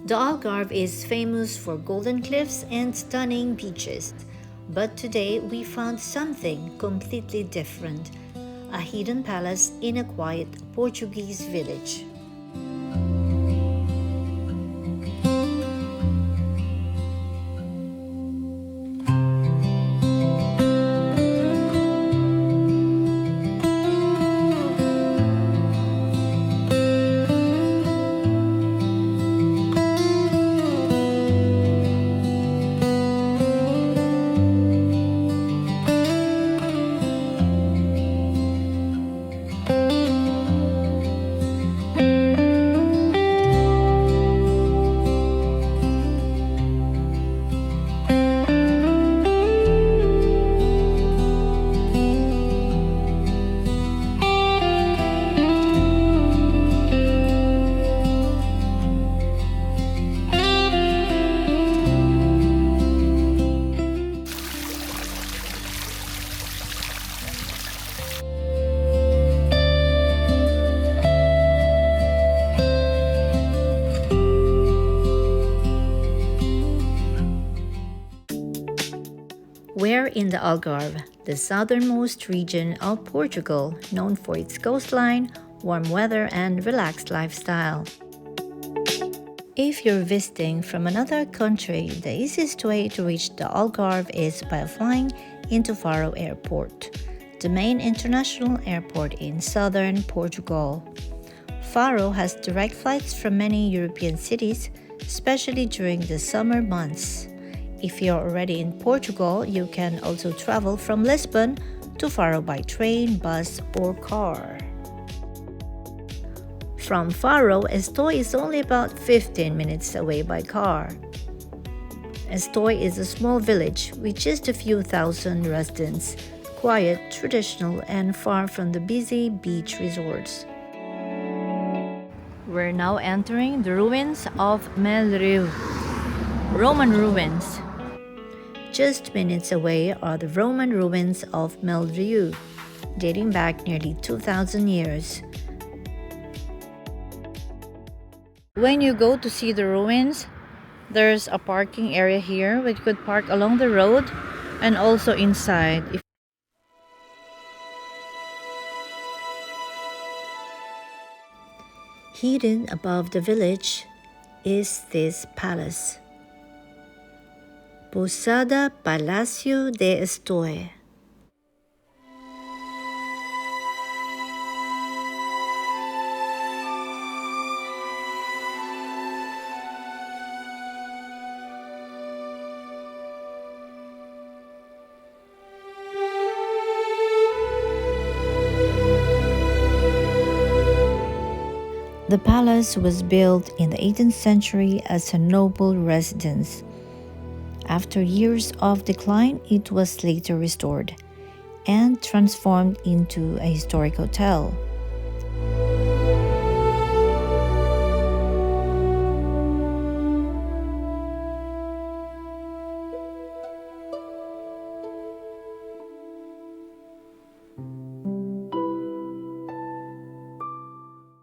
The Algarve is famous for golden cliffs and stunning beaches, but today we found something completely different, a hidden palace in a quiet Portuguese village. We're in the Algarve, the southernmost region of Portugal, known for its coastline, warm weather, and relaxed lifestyle. If you're visiting from another country, the easiest way to reach the Algarve is by flying into Faro Airport, the main international airport in southern Portugal. Faro has direct flights from many European cities, especially during the summer months. If you're already in Portugal, you can also travel from Lisbon to Faro by train, bus, or car. From Faro, Estoi is only about 15 minutes away by car. Estoi is a small village with just a few thousand residents, quiet, traditional, and far from the busy beach resorts. We're now entering the ruins of Milreu, Roman ruins. Just minutes away are the Roman ruins of Milreu, dating back nearly 2,000 years. When you go to see the ruins, there's a parking area here where you could park along the road and also inside. Hidden above the village is this palace, Pousada Palácio Estoi. The palace was built in the 18th century as a noble residence. After years of decline, it was later restored and transformed into a historic hotel.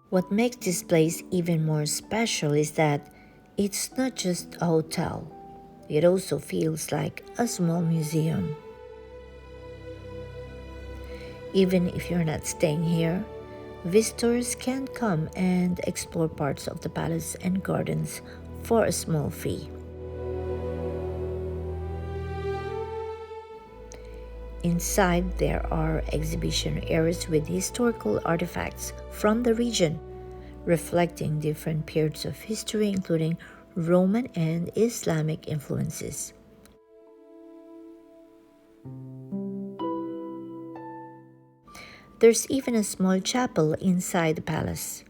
What makes this place even more special is that it's not just a hotel. It also feels like a small museum. Even if you're not staying here, visitors can come and explore parts of the palace and gardens for a small fee. Inside, there are exhibition areas with historical artifacts from the region, reflecting different periods of history, including Roman and Islamic influences. There's even a small chapel inside the palace,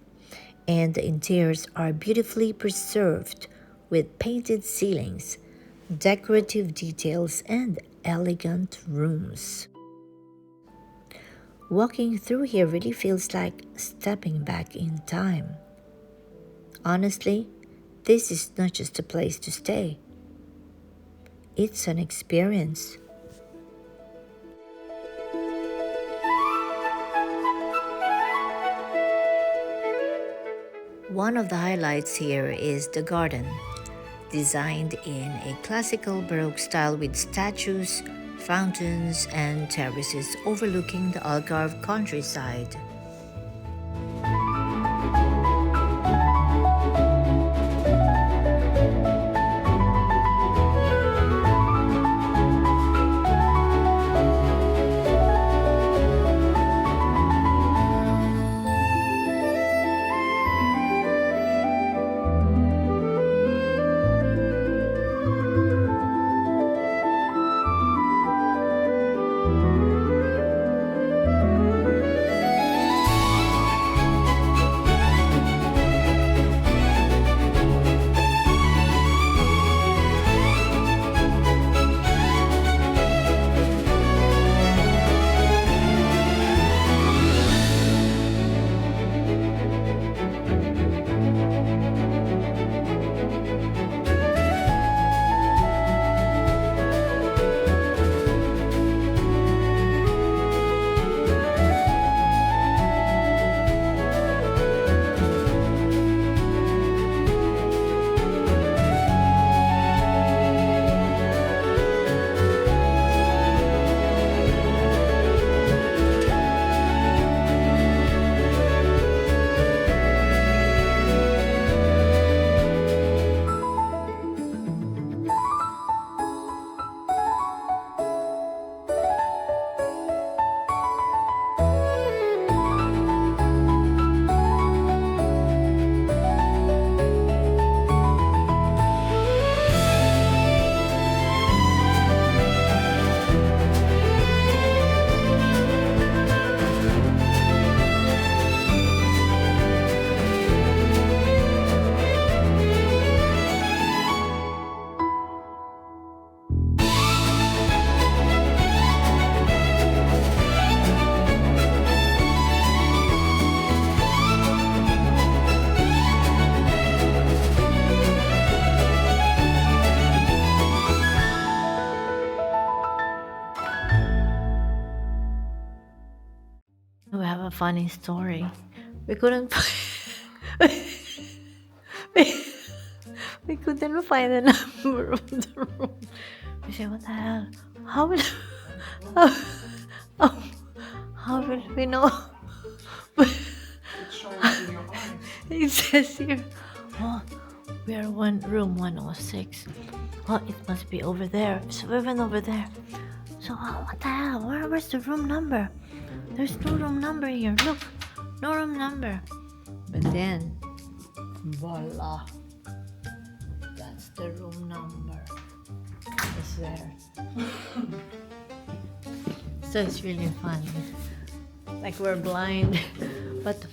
and the interiors are beautifully preserved with painted ceilings, decorative details, and elegant rooms. Walking through here really feels like stepping back in time. Honestly, this is not just a place to stay. It's an experience. One of the highlights here is the garden, designed in a classical Baroque style with statues, fountains, and terraces overlooking the Algarve countryside. We have a funny story. We couldn't find, we couldn't find the number of the room. We said, what the hell? How will how, how, how will we know? It says here, oh, we are room 106. Oh, it must be over there. So we went over there. So what the hell? Where's the room number? There's no room number here. Look, no room number. But then, voila, that's the room number. It's there. So it's really fun. Like we're blind, but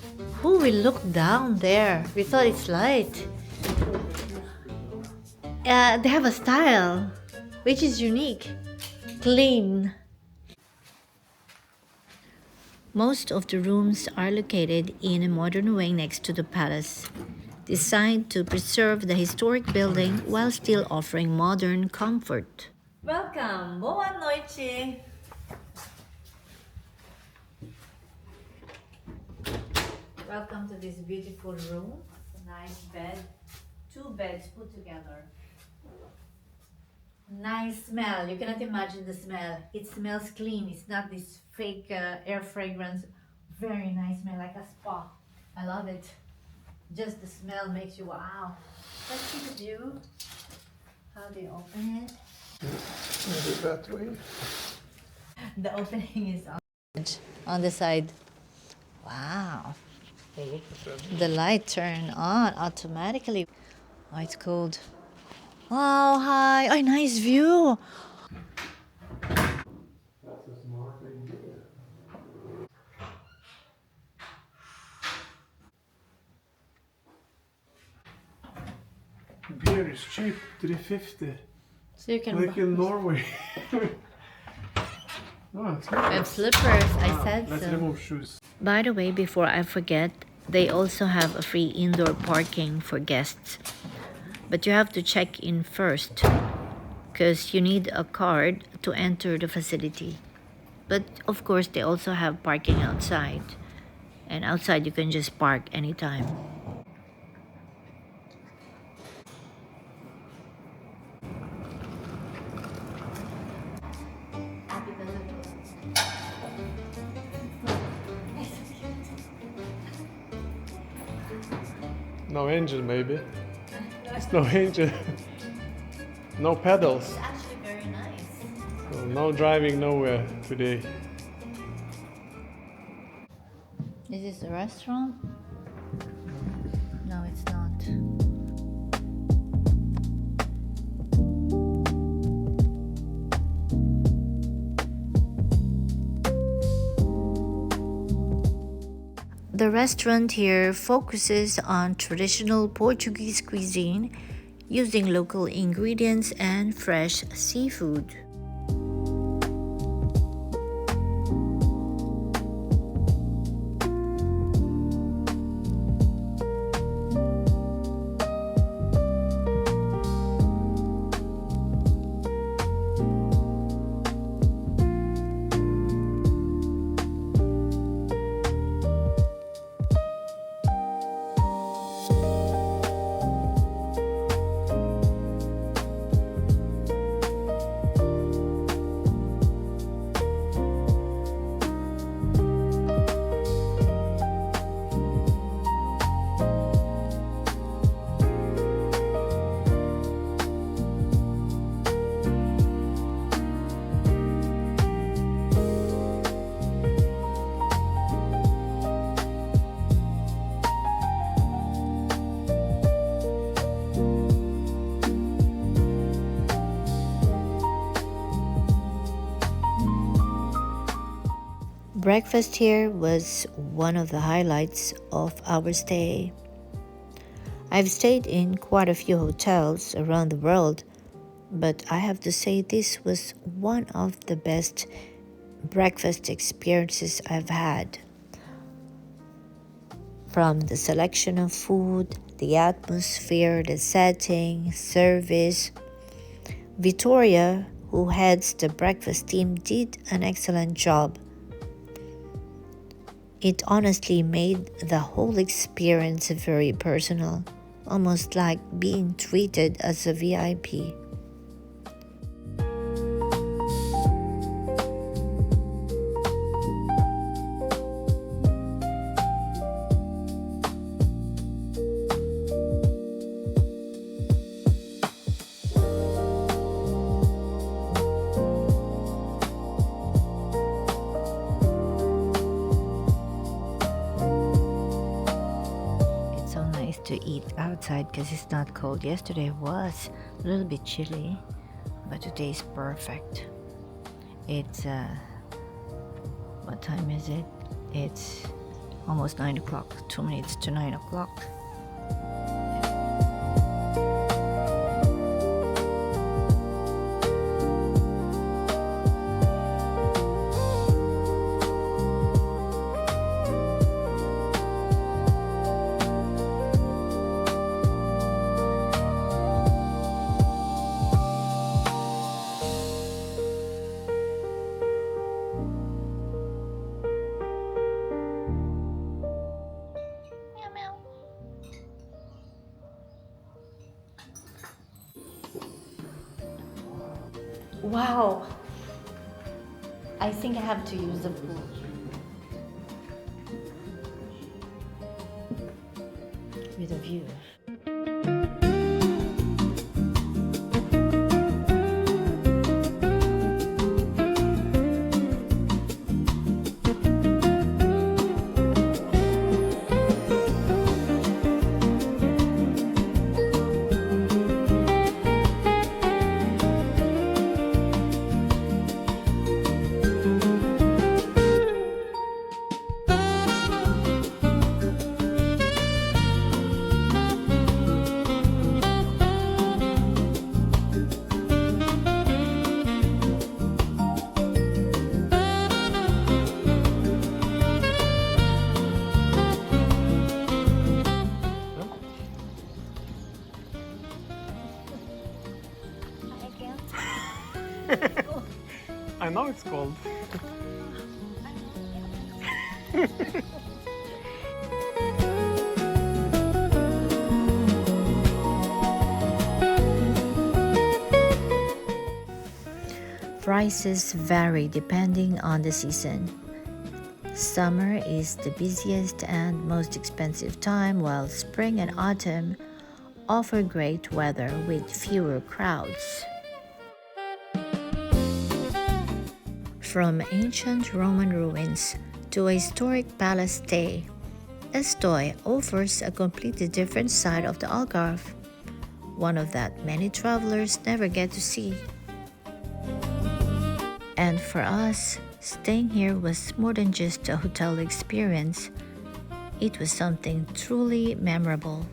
who will look down there? We thought it's light. They have a style, which is unique, clean. Most of the rooms are located in a modern wing next to the palace, designed to preserve the historic building while still offering modern comfort. Welcome! Boa noite! Welcome to this beautiful room. Nice bed. 2 beds put together. Nice smell. You cannot imagine the smell. It smells clean. It's not this fake air fragrance. Very nice smell, like a spa. I love it. Just the smell makes you wow. Let's see the view. How do you open it? Maybe that way. The opening is on the side. Wow. The light turned on automatically. Oh, it's cold. Wow, hi. Oh, nice view. Beer is cheap, 3.50. So you can like in Norway. Oh, it's we have slippers. I said let's so. remove shoes. By the way, before I forget, they also have a free indoor parking for guests. But you have to check in first, because you need a card to enter the facility. But of course, they also have parking outside. And outside, you can just park anytime. No engine, maybe. It's no engine. No pedals. It's actually very nice. So no driving nowhere today. Is this a restaurant? No, it's not. The restaurant here focuses on traditional Portuguese cuisine using local ingredients and fresh seafood. Breakfast here was one of the highlights of our stay. I've stayed in quite a few hotels around the world, but I have to say this was one of the best breakfast experiences I've had. From the selection of food, the atmosphere, the setting, service, Victoria, who heads the breakfast team, did an excellent job. It honestly made the whole experience very personal, almost like being treated as a VIP. To eat outside because it's not cold. Yesterday was a little bit chilly, but today is perfect. It's what time is it? It's almost 9 o'clock, 2 minutes to 9 o'clock. Wow, I think I have to use the pool. With a view. I know it's cold. Prices vary depending on the season. Summer is the busiest and most expensive time, while spring and autumn offer great weather with fewer crowds. From ancient Roman ruins to a historic palace stay, Estoi offers a completely different side of the Algarve, one of that many travelers never get to see. And for us, staying here was more than just a hotel experience. It was something truly memorable.